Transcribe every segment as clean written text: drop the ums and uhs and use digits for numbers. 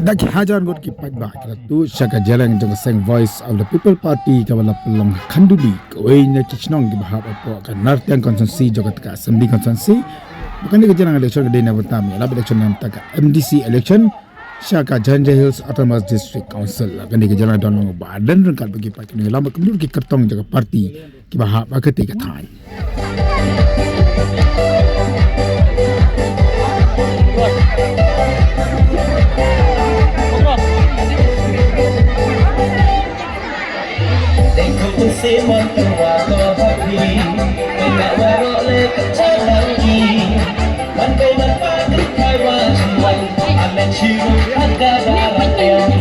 Dak Hajar ngot ki Paidbah tu syaka jalan jeng seng Voice of the People Party kawala pelang Khanduli koi nya kichnong ki bahap apo kan nartiang konsensi jogat ka assembly konsensi bukan ni kejalan election ke dina pertama la election nam tak MDC election syaka Janja Hills Autonomous District Council kan ni kejalan don badan rengkat bagi parti ni lama kemudian ki kertong jaga parti ki bahap akete ka thai Seman terwakil happy Enggak warok lekat lagi Mandai manfaat kaiwan Wan amen syiruk harga barang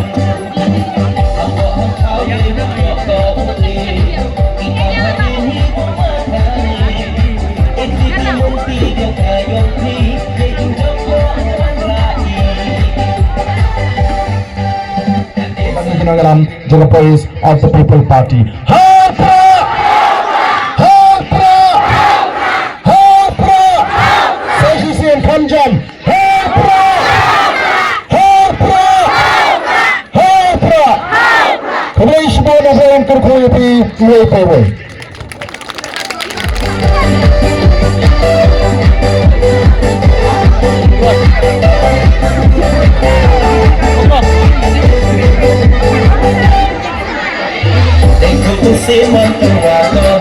Apa engkau yang kau putih Kita hari ini pematani Enti timun tiga kayong ti Kejung joko lagi Jingialap Jingialap Voice of the People Party. Seman terwakil